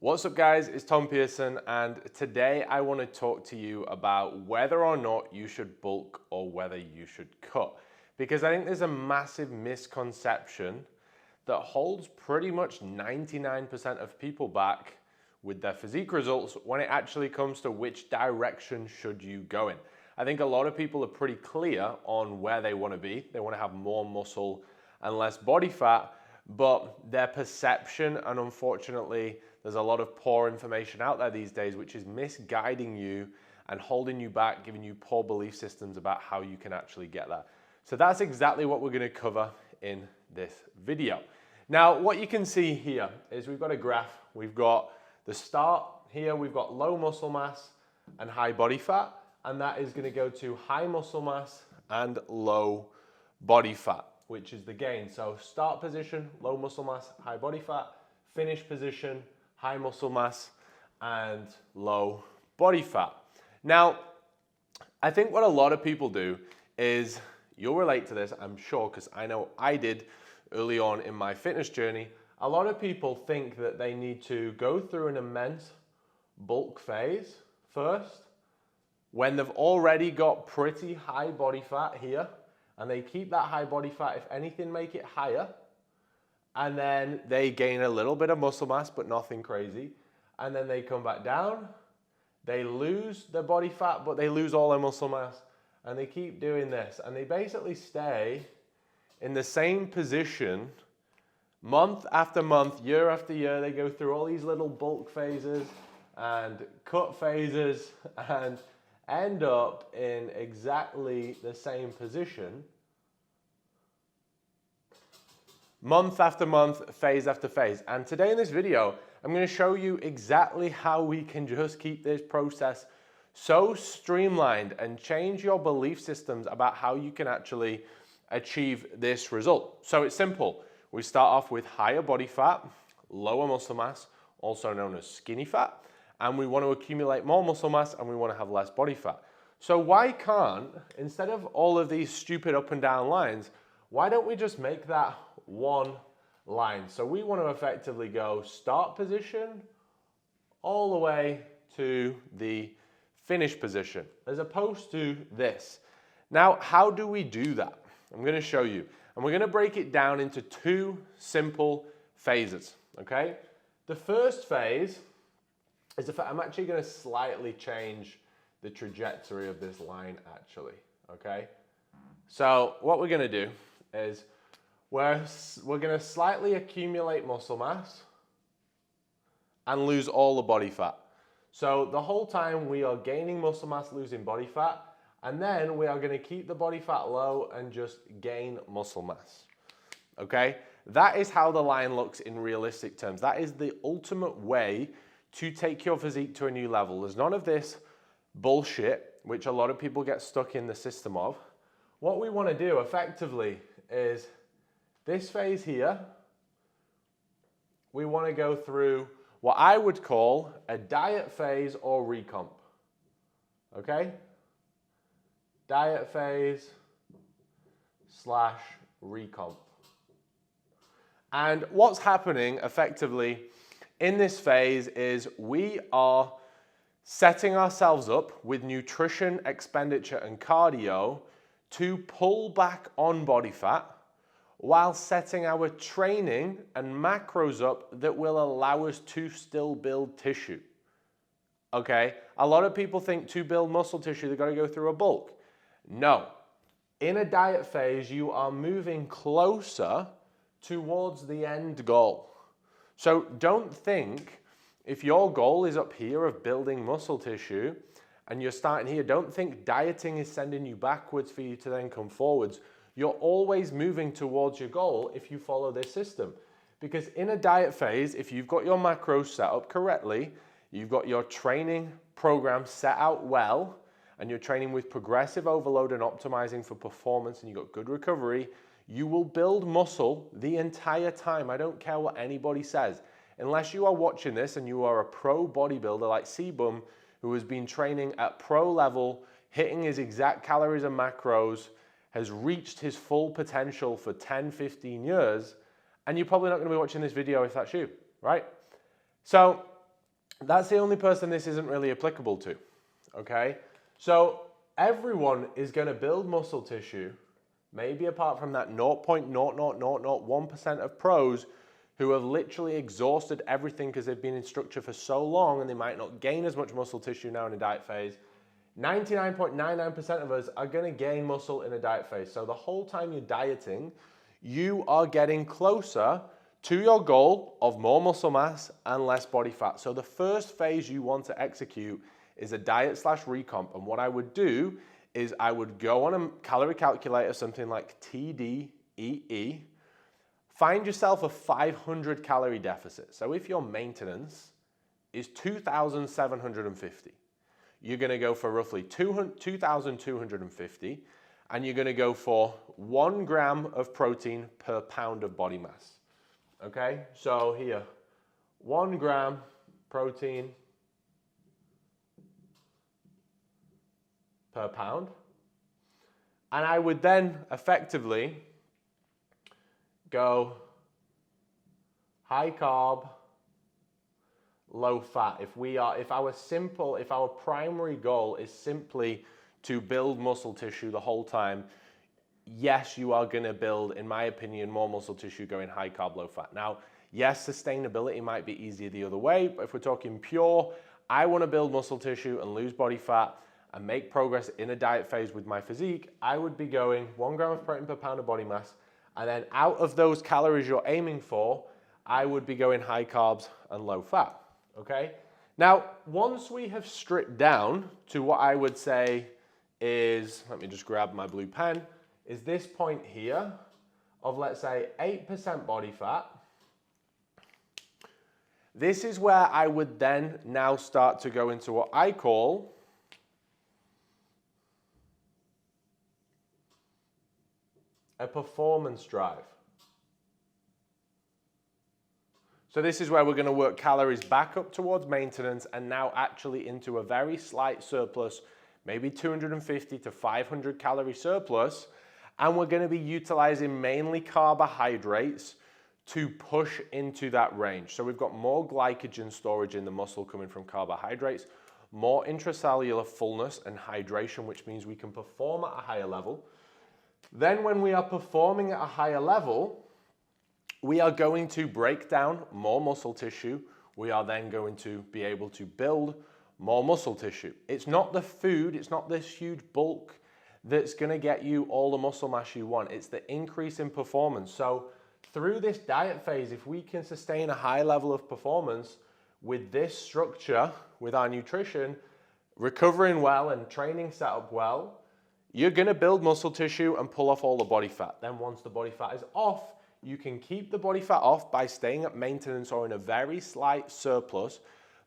What's up guys, it's Tom Pearson, and today I want to talk to you about whether or not you should bulk or whether you should cut. Because I think there's a massive misconception that holds pretty much 99% of people back with their physique results when it actually comes to which direction should you go in. I think a lot of people are pretty clear on where they want to be. They want to have more muscle and less body fat, but their perception, and unfortunately there's a lot of poor information out there these days which is misguiding you and holding you back, giving you poor belief systems about how you can actually get there. So that's exactly what we're going to cover in this video. Now what you can see here is we've got a graph. We've got the start here, we've got low muscle mass and high body fat, and that is going to go to high muscle mass and low body fat, which is the gain. So start position, low muscle mass, high body fat, finish position, high muscle mass and low body fat. Now, I think what a lot of people do is, you'll relate to this, I'm sure, because I know I did early on in my fitness journey. A lot of people think that they need to go through an immense bulk phase first when they've already got pretty high body fat here, and they keep that high body fat, if anything, make it higher, and then they gain a little bit of muscle mass, but nothing crazy, and then they come back down, they lose their body fat, but they lose all their muscle mass, and they keep doing this, and they basically stay in the same position month after month, year after year. They go through all these little bulk phases and cut phases and end up in exactly the same position month after month, phase after phase. And today in this video, I'm going to show you exactly how we can just keep this process so streamlined and change your belief systems about how you can actually achieve this result. So it's simple. We start off with higher body fat, lower muscle mass, also known as skinny fat, and we want to accumulate more muscle mass and we want to have less body fat. So why can't, instead of all of these stupid up and down lines, why don't we just make that one line? So we want to effectively go start position all the way to the finish position, as opposed to this. Now, how do we do that? I'm going to show you, and we're going to break it down into two simple phases, okay? The first phase is I'm actually going to slightly change the trajectory of this line actually, okay? So what we're going to do is we're going to slightly accumulate muscle mass and lose all the body fat. So the whole time we are gaining muscle mass, losing body fat, and then we are going to keep the body fat low and just gain muscle mass, okay? That is how the line looks in realistic terms. That is the ultimate way to take your physique to a new level. There's none of this bullshit, which a lot of people get stuck in the system of. What we want to do effectively is this phase here, we want to go through what I would call a diet phase or recomp, okay? Diet phase / recomp. And what's happening effectively in this phase is we are setting ourselves up with nutrition, expenditure, and cardio to pull back on body fat while setting our training and macros up that will allow us to still build tissue. Okay? A lot of people think to build muscle tissue, they've got to go through a bulk. No. In a diet phase, you are moving closer towards the end goal. So don't think, if your goal is up here of building muscle tissue and you're starting here, don't think dieting is sending you backwards for you to then come forwards. You're always moving towards your goal if you follow this system. Because in a diet phase, if you've got your macros set up correctly, you've got your training program set out well, and you're training with progressive overload and optimizing for performance, and you've got good recovery, you will build muscle the entire time. I don't care what anybody says. Unless you are watching this and you are a pro bodybuilder like Sebum, who has been training at pro level, hitting his exact calories and macros, has reached his full potential for 10, 15 years, and you're probably not going to be watching this video if that's you, right? So that's the only person this isn't really applicable to, okay? So everyone is going to build muscle tissue, maybe apart from that 0.00001% of pros who have literally exhausted everything because they've been in structure for so long and they might not gain as much muscle tissue now in a diet phase. 99.99% of us are going to gain muscle in a diet phase. So the whole time you're dieting, you are getting closer to your goal of more muscle mass and less body fat. So the first phase you want to execute is a diet/recomp. And what I would do is I would go on a calorie calculator, something like TDEE, find yourself a 500 calorie deficit. So if your maintenance is 2,750, you're going to go for roughly 2,250, and you're going to go for 1 gram of protein per pound of body mass. Okay, so here, 1 gram protein per pound. And I would then effectively go high carb, low fat. If our primary goal is simply to build muscle tissue the whole time, yes, you are going to build, in my opinion, more muscle tissue going high carb, low fat. Now, yes, sustainability might be easier the other way, but if we're talking pure, I want to build muscle tissue and lose body fat and make progress in a diet phase with my physique, I would be going 1 gram of protein per pound of body mass, and then out of those calories you're aiming for, I would be going high carbs and low fat, okay? Now, once we have stripped down to what I would say is, let me just grab my blue pen, is this point here of, let's say, 8% body fat. This is where I would then now start to go into what I call a performance drive. So this is where we're going to work calories back up towards maintenance and now actually into a very slight surplus, maybe 250 to 500 calorie surplus. And we're going to be utilizing mainly carbohydrates to push into that range. So we've got more glycogen storage in the muscle coming from carbohydrates, more intracellular fullness and hydration, which means we can perform at a higher level. Then when we are performing at a higher level, we are going to break down more muscle tissue. We are then going to be able to build more muscle tissue. It's not the food, it's not this huge bulk that's going to get you all the muscle mass you want. It's the increase in performance. So through this diet phase, if we can sustain a high level of performance with this structure, with our nutrition, recovering well and training set up well, you're going to build muscle tissue and pull off all the body fat. Then once the body fat is off, you can keep the body fat off by staying at maintenance or in a very slight surplus.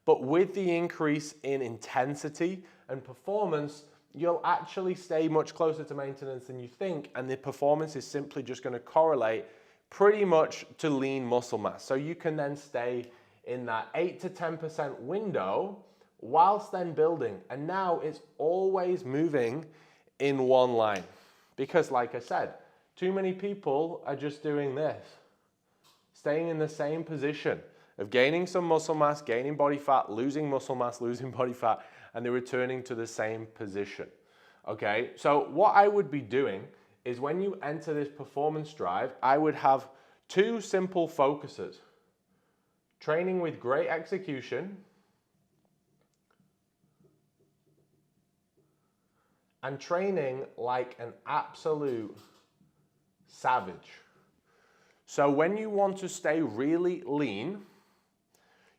But with the increase in intensity and performance, you'll actually stay much closer to maintenance than you think, and the performance is simply just going to correlate pretty much to lean muscle mass. So you can then stay in that 8 to 10% window whilst then building. And now it's always moving in one line. Because like I said, too many people are just doing this, staying in the same position of gaining some muscle mass, gaining body fat, losing muscle mass, losing body fat, and they're returning to the same position. Okay, so what I would be doing is when you enter this performance drive, I would have 2 simple focuses. Training with great execution and training like an absolute savage. So when you want to stay really lean,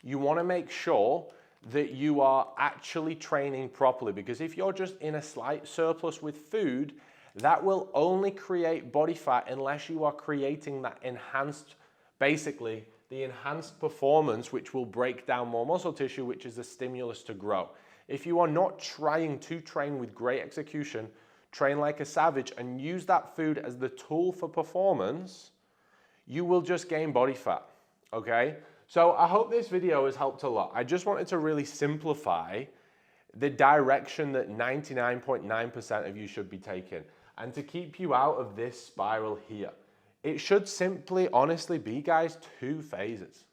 you want to make sure that you are actually training properly, because if you're just in a slight surplus with food, that will only create body fat unless you are creating that enhanced, basically the enhanced performance, which will break down more muscle tissue, which is a stimulus to grow. If you are not trying to train with great execution, train like a savage and use that food as the tool for performance, you will just gain body fat, okay? So I hope this video has helped a lot. I just wanted to really simplify the direction that 99.9% of you should be taking and to keep you out of this spiral here. It should simply, honestly be, guys, 2 phases.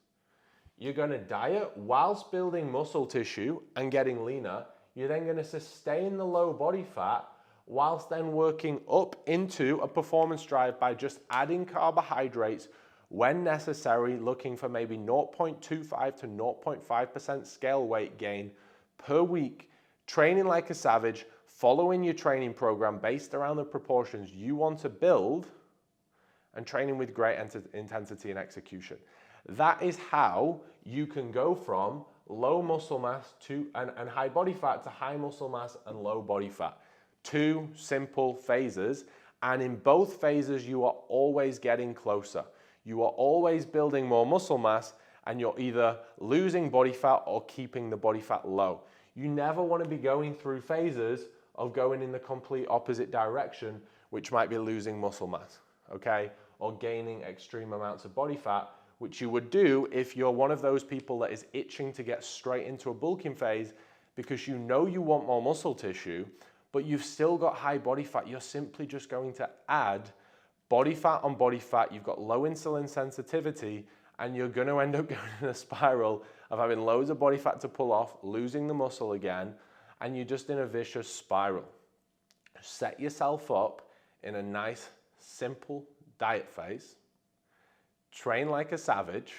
You're going to diet whilst building muscle tissue and getting leaner. You're then going to sustain the low body fat whilst then working up into a performance drive by just adding carbohydrates when necessary, looking for maybe 0.25 to 0.5% scale weight gain per week, training like a savage, following your training program based around the proportions you want to build, and training with great intensity and execution. That is how you can go from low muscle mass to and high body fat to high muscle mass and low body fat. Two simple phases, and in both phases you are always getting closer. You are always building more muscle mass, and you're either losing body fat or keeping the body fat low. You never want to be going through phases of going in the complete opposite direction, which might be losing muscle mass, okay? Or gaining extreme amounts of body fat, which you would do if you're one of those people that is itching to get straight into a bulking phase because you know you want more muscle tissue, but you've still got high body fat. You're simply just going to add body fat on body fat. You've got low insulin sensitivity, and you're going to end up going in a spiral of having loads of body fat to pull off, losing the muscle again, and you're just in a vicious spiral. Set yourself up in a nice, simple diet phase. Train like a savage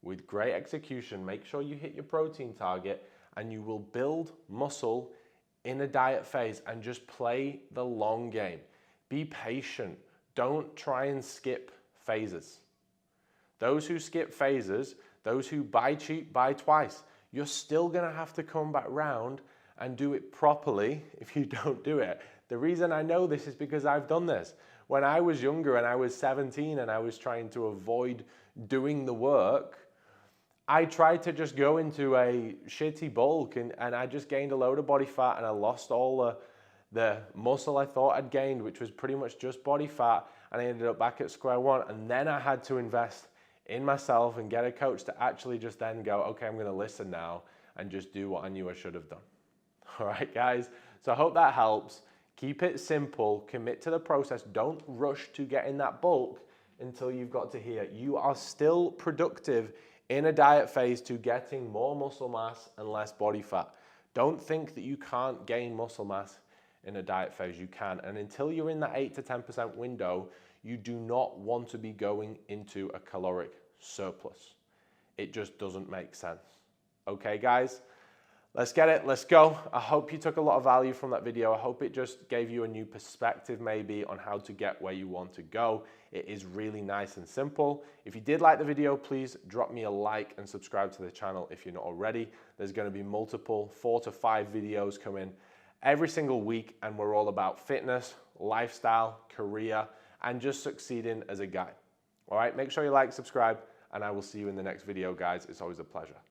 with great execution. Make sure you hit your protein target, and you will build muscle in a diet phase, and just play the long game. Be patient. Don't try and skip phases. Those who skip phases, those who buy cheap, buy twice. You're still gonna have to come back round and do it properly if you don't do it. The reason I know this is because I've done this. When I was younger and I was 17 and I was trying to avoid doing the work, I tried to just go into a shitty bulk and I just gained a load of body fat, and I lost all the muscle I thought I'd gained, which was pretty much just body fat, and I ended up back at square one. And then I had to invest in myself and get a coach to actually just then go, okay, I'm gonna listen now and just do what I knew I should have done. All right, guys, so I hope that helps. Keep it simple, commit to the process. Don't rush to get in that bulk until you've got to here. You are still productive in a diet phase to getting more muscle mass and less body fat. Don't think that you can't gain muscle mass in a diet phase. You can, and until you're in that 8 to 10% window, you do not want to be going into a caloric surplus. It just doesn't make sense. Okay, guys? Let's get it, let's go. I hope you took a lot of value from that video. I hope it just gave you a new perspective maybe on how to get where you want to go. It is really nice and simple. If you did like the video, please drop me a like and subscribe to the channel if you're not already. There's gonna be multiple 4 to 5 videos coming every single week, and we're all about fitness, lifestyle, career, and just succeeding as a guy. All right, make sure you like, subscribe, and I will see you in the next video, guys. It's always a pleasure.